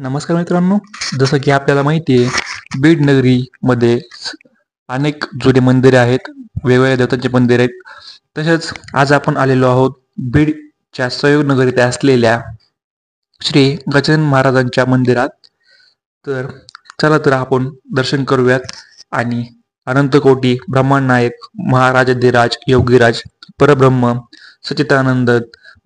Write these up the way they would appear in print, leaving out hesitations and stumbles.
नमस्कार मित्रांनो. जसं की आपल्याला माहिती आहे, बीड नगरीमध्ये अनेक जुने मंदिरे आहेत, वेगवेगळ्या देवतांचे मंदिर आहेत. तसेच आज आपण आलेलो आहोत बीडच्या सहयोग नगर येथे असलेल्या श्री गजानन महाराजांच्या मंदिरात. तर चला तर आपण दर्शन करूयात आणि अनंत कोटी ब्रह्मांड नायक महाराजाधिराज योगीराज परब्रह्म सच्चिदानंद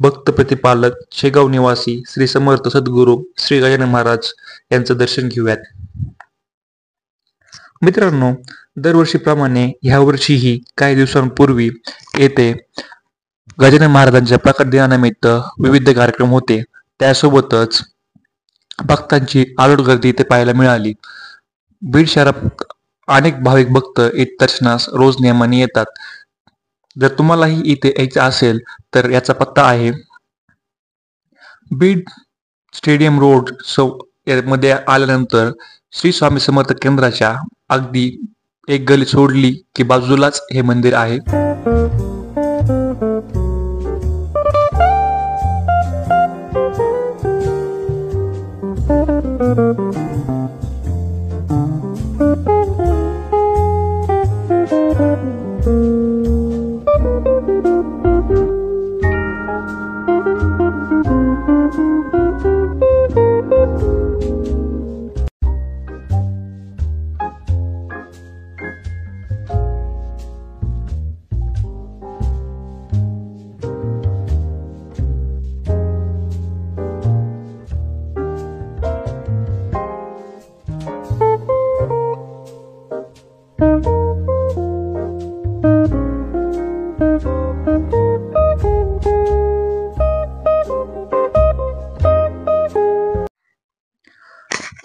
भक्त प्रतिपालक शेगाव निवासी श्री समर्थ सद्गुरू श्री गजानन महाराज यांचं दर्शन घेऊयात. मित्रांनो, दरवर्षीप्रमाणे ह्या वर्षीही काही दिवसांपूर्वी येथे गजानन महाराजांच्या प्रकट दिनानिमित्त विविध कार्यक्रम होते. त्यासोबतच भक्तांची अलोट गर्दी इथे पाहायला मिळाली. बीड शहरात अनेक भाविक भक्त इथे दर्शनास रोज नियमाने येतात. जर तुम्हालाही इथे यायचं असेल तर याचा पत्ता आहे बीड स्टेडियम रोड मध्ये आल्यानंतर श्री स्वामी समर्थ केंद्राच्या अगदी एक गली सोडली की बाजूलाच हे मंदिर आहे.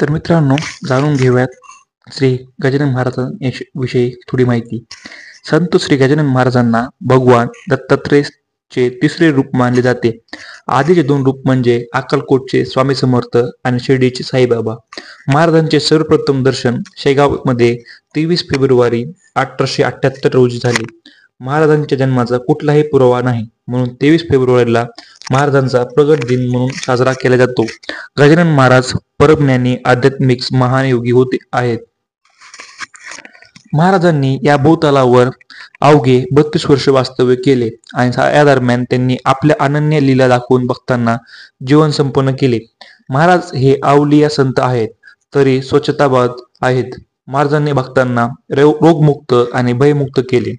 तर मित्रांनो, जाणून घेऊयात श्री गजानन महाराजांविषयी थोडी माहिती. संत श्री गजानन महाराजांना भगवान दत्तात्रेयचे तिसरे रूप मानले जाते. आधीचे दोन रूप म्हणजे अक्कलकोटचे स्वामी समर्थ आणि शिर्डीचे साईबाबा. महाराजांचे सर्वप्रथम दर्शन शेगाव मध्ये 23 फेब्रुवारी 1878 रोजी झाले. महाराजांच्या जन्माचा कुठलाही पुरावा नाही, म्हणून 23 फेब्रुवारीला महाराजांचा प्रगट दिन म्हणून साजरा केला जातो. गजानन महाराज परमज्ञानी आध्यात्मिक महान योगी होते आहेत. महाराजांनी या भूतलावर अवघे 32 वर्ष वास्तव्य केले आणि या दरम्यान त्यांनी आपल्या अनन्य लीला दाखवून भक्तांना जीवन संपन्न केले. महाराज हे अवलिया संत आहेत, तरी स्वच्छताबाद आहेत. महाराजांनी भक्तांना रोगमुक्त आणि भयमुक्त केले,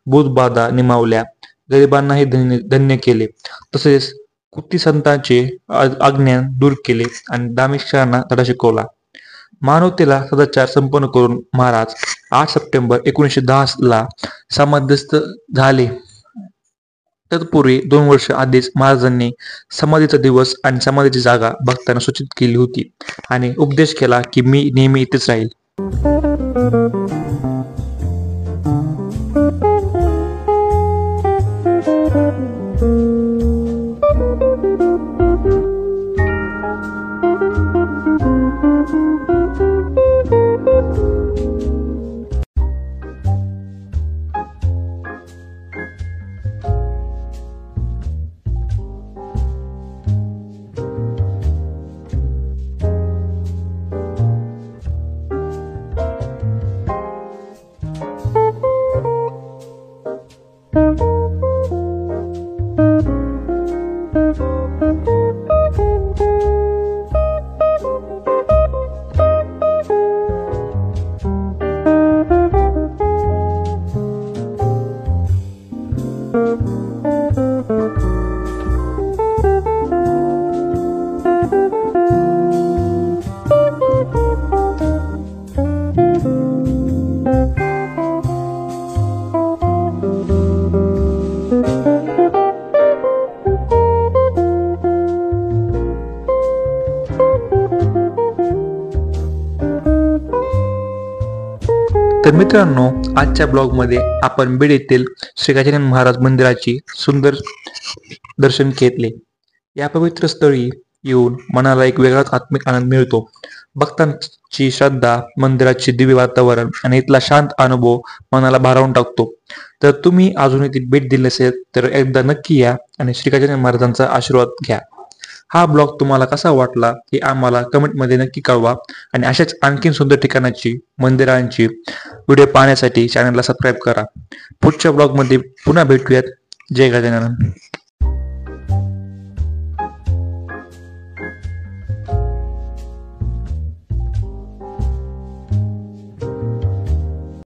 भूतबाधा निमावल्या, गरिबांनाही धन्य केले, तसेच कुती संतांचे अज्ञान दूर केले आणि दामिष्ठांना धडा शिकवला. मानवतेला सदाचार संपन्न करून महाराज 8 सप्टेंबर 1910 ला समाधीस्थ झाले. तत्पूर्वी 2 वर्ष आधीच महाराजांनी समाधीचा दिवस आणि समाधीची जागा भक्तांना सूचित केली होती आणि उपदेश केला की मी नेहमी इथेच राहील. तर मित्रांनो, आजच्या ब्लॉग मध्ये आपण बीड येथील श्री गजानन महाराज मंदिराची सुंदर दर्शन घेतले. या पवित्र स्थळी येऊन मनाला एक वेगळाच आत्मिक आनंद मिळतो. भक्तांची श्रद्धा, मंदिराचे दिव्य वातावरण आणि इथला शांत अनुभव मनाला भारावून टाकतो. तर तुम्ही अजून इथे भेट दिली असेल तर एकदा नक्की या आणि श्री गजानन महाराजांचा आशीर्वाद घ्या. हा ब्लॉग तुम्हाला कसा वाटला हे आम्हाला कमेंटमध्ये नक्की कळवा आणि अशाच आणखीन सुंदर ठिकाणाची मंदिरांची व्हिडिओ पाहण्यासाठी चॅनलला सबस्क्राईब करा. पुढच्या ब्लॉगमध्ये पुन्हा भेटूयात. जय गजानन.